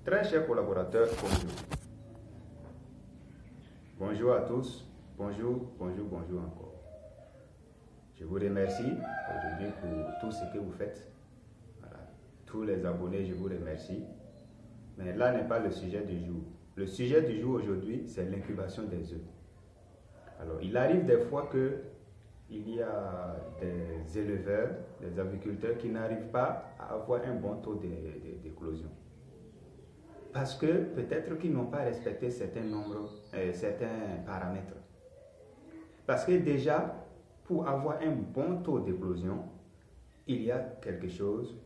Très chers collaborateurs, bonjour. Bonjour à tous. Bonjour encore. Je vous remercie aujourd'hui pour tout ce que vous faites. Voilà. Tous les abonnés, je vous remercie. Mais là n'est pas le sujet du jour. Le sujet du jour aujourd'hui, c'est l'incubation des œufs. Alors, il arrive des fois qu'il y a des éleveurs, des agriculteurs qui n'arrivent pas à avoir un bon taux d'éclosion. Parce que peut-être qu'ils n'ont pas respecté certains paramètres. Parce que déjà, pour avoir un bon taux d'éclosion, il y a quelque chose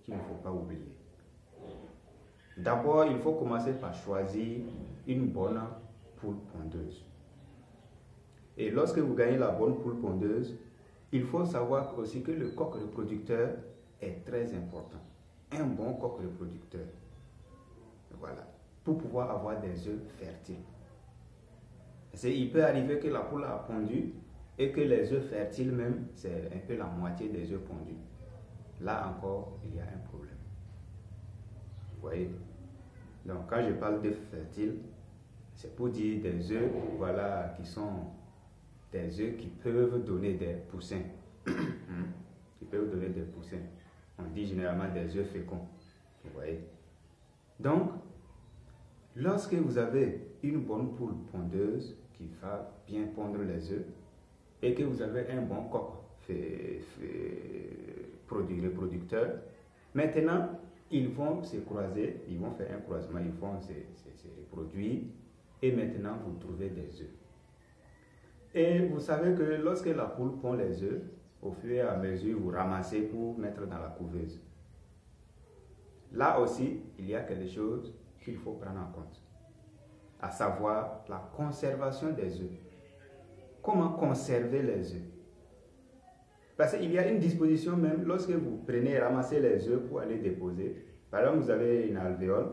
qu'il ne faut pas oublier. D'abord, il faut commencer par choisir une bonne poule pondeuse. Et lorsque vous gagnez la bonne poule pondeuse, il faut savoir aussi que le coq reproducteur est très important. Un bon coq reproducteur. Voilà. Pour pouvoir avoir des œufs fertiles. Il peut arriver que la poule a pondu et que les œufs fertiles même, c'est un peu la moitié des œufs pondus. Là encore, il y a un problème. Vous voyez? Donc, quand je parle d'œufs fertiles, c'est pour dire des œufs, voilà, qui sont des œufs qui peuvent donner des poussins. Qui peuvent donner des poussins. On dit généralement des œufs féconds. Vous voyez? Donc, lorsque vous avez une bonne poule pondeuse qui va bien pondre les œufs et que vous avez un bon coq reproducteur, maintenant, ils vont se croiser, ils vont faire un croisement, ils vont se reproduire et maintenant, vous trouvez des œufs. Et vous savez que lorsque la poule pond les œufs, au fur et à mesure, vous ramassez pour mettre dans la couveuse. Là aussi, il y a quelque chose qu'il faut prendre en compte, à savoir la conservation des œufs. Comment conserver les œufs? Parce qu'il y a une disposition même, lorsque vous prenez et ramassez les œufs pour aller déposer, par exemple vous avez une alvéole,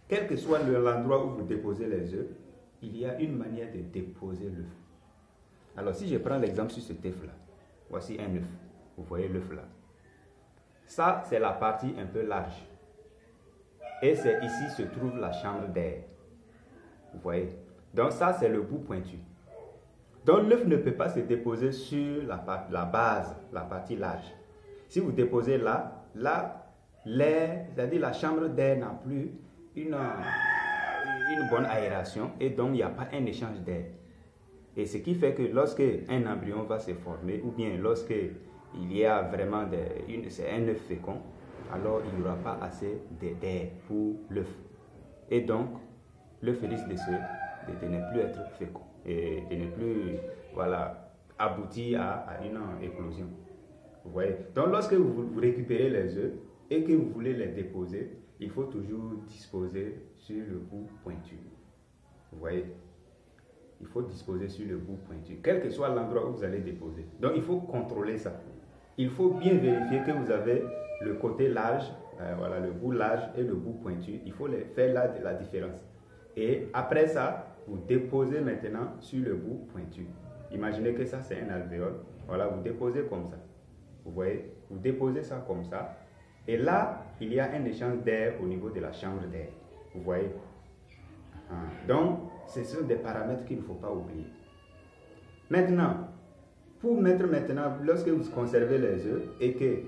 quel que soit l'endroit où vous déposez les œufs, il y a une manière de déposer l'œuf. Alors si je prends l'exemple sur cet œuf là, voici un œuf, vous voyez l'œuf là. Ça c'est la partie un peu large. Et c'est ici se trouve la chambre d'air. Vous voyez? Donc ça, c'est le bout pointu. Donc l'œuf ne peut pas se déposer sur la base, la partie large. Si vous déposez là, l'air, c'est-à-dire la chambre d'air n'a plus une bonne aération et donc il n'y a pas un échange d'air. Et ce qui fait que lorsque un embryon va se former ou bien lorsque il y a vraiment c'est un œuf fécond, alors il n'y aura pas assez d'air pour l'œuf. Et donc, l'œuf risque de ne plus être fécond et de ne plus aboutir à une éclosion. Vous voyez? Donc, lorsque vous récupérez les œufs et que vous voulez les déposer, il faut toujours disposer sur le bout pointu. Vous voyez? Il faut disposer sur le bout pointu, quel que soit l'endroit où vous allez déposer. Donc, il faut contrôler ça. Il faut bien vérifier que vous avez le côté large, le bout large et le bout pointu. Il faut faire la différence. Et après ça, vous déposez maintenant sur le bout pointu. Imaginez que ça, c'est un alvéole. Voilà, vous déposez comme ça. Vous voyez? Vous déposez ça comme ça. Et là, il y a un échange d'air au niveau de la chambre d'air. Vous voyez? Donc, ce sont des paramètres qu'il ne faut pas oublier. Maintenant, lorsque vous conservez les œufs et que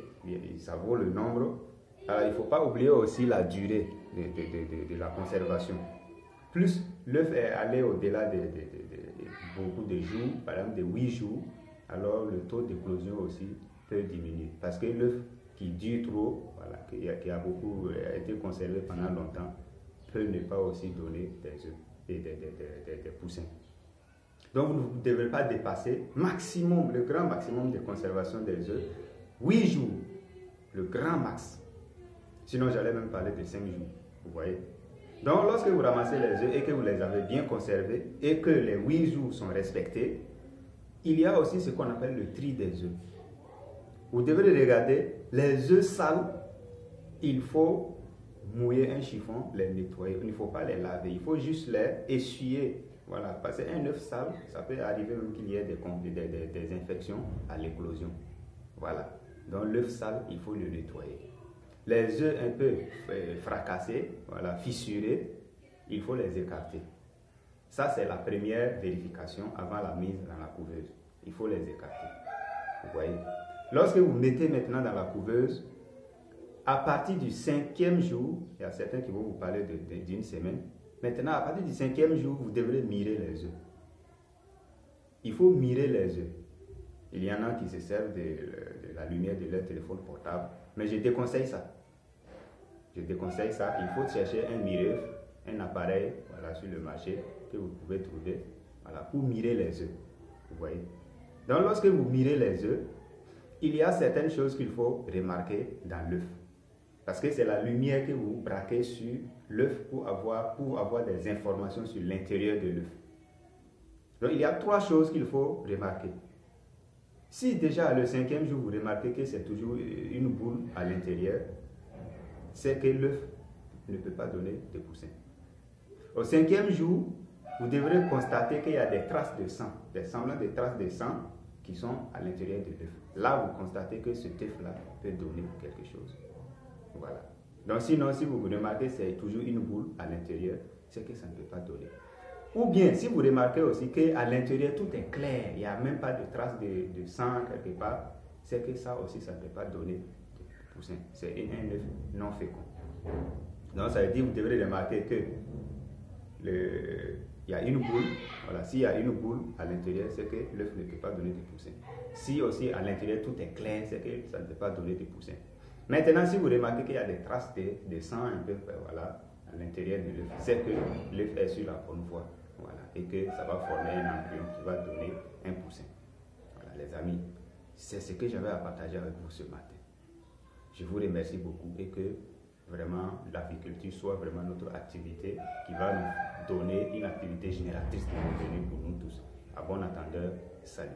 ça vaut le nombre, il ne faut pas oublier aussi la durée de la conservation. Plus l'œuf est allé au-delà de beaucoup de jours, par exemple de 8 jours, alors le taux d'éclosion aussi peut diminuer. Parce que l'œuf qui dure trop, qui a été conservé pendant longtemps, peut ne pas aussi donner des œufs et des poussins. Donc vous ne devez pas dépasser le grand maximum de conservation des œufs, 8 jours, le grand max. Sinon j'allais même parler de 5 jours, vous voyez. Donc lorsque vous ramassez les œufs et que vous les avez bien conservés et que les 8 jours sont respectés, il y a aussi ce qu'on appelle le tri des œufs. Vous devrez regarder les œufs sales, il faut mouiller un chiffon, les nettoyer, il ne faut pas les laver, il faut juste les essuyer. Voilà, parce qu'un œuf sale, ça peut arriver même qu'il y ait des infections à l'éclosion. Voilà. Donc l'œuf sale, il faut le nettoyer. Les œufs un peu fracassés, voilà, fissurés, il faut les écarter. Ça, c'est la première vérification avant la mise dans la couveuse. Il faut les écarter. Vous voyez? Lorsque vous mettez maintenant dans la couveuse, à partir du 5e jour, il y a certains qui vont vous parler d'une semaine. Maintenant, à partir du 5e jour, vous devrez mirer les œufs. Il faut mirer les œufs. Il y en a qui se servent de la lumière de leur téléphone portable, mais je déconseille ça. Je déconseille ça. Il faut chercher un mireur, un appareil, voilà, sur le marché que vous pouvez trouver, voilà, pour mirer les œufs. Vous voyez? Donc, lorsque vous mirez les œufs, il y a certaines choses qu'il faut remarquer dans l'œuf. Parce que c'est la lumière que vous braquez sur l'œuf pour avoir des informations sur l'intérieur de l'œuf. Donc, il y a 3 choses qu'il faut remarquer. Si déjà le 5e jour, vous remarquez que c'est toujours une boule à l'intérieur, c'est que l'œuf ne peut pas donner de poussins. Au 5e jour, vous devrez constater qu'il y a des traces de sang, des semblants de traces de sang qui sont à l'intérieur de l'œuf. Là, vous constatez que ce œuf-là peut donner quelque chose. Voilà. Donc sinon, si vous remarquez que c'est toujours une boule à l'intérieur, c'est que ça ne peut pas donner. Ou bien, si vous remarquez aussi qu'à l'intérieur, tout est clair, il n'y a même pas de traces de sang quelque part, c'est que ça aussi, ça ne peut pas donner de poussin. C'est un œuf non fécond. Donc, ça veut dire que vous devrez remarquer que il y a une boule. Voilà, s'il y a une boule à l'intérieur, c'est que l'œuf ne peut pas donner de poussin. Si aussi à l'intérieur, tout est clair, c'est que ça ne peut pas donner de poussin. Maintenant, si vous remarquez qu'il y a des traces de sang un peu, voilà, à l'intérieur de l'œuf, c'est que l'œuf est sur la bonne voie. Voilà, et que ça va former un embryon qui va donner un poussin. Voilà, les amis, c'est ce que j'avais à partager avec vous ce matin. Je vous remercie beaucoup et que vraiment l'apiculture soit vraiment notre activité qui va nous donner une activité génératrice de revenus pour nous tous. À bon entendeur, salut.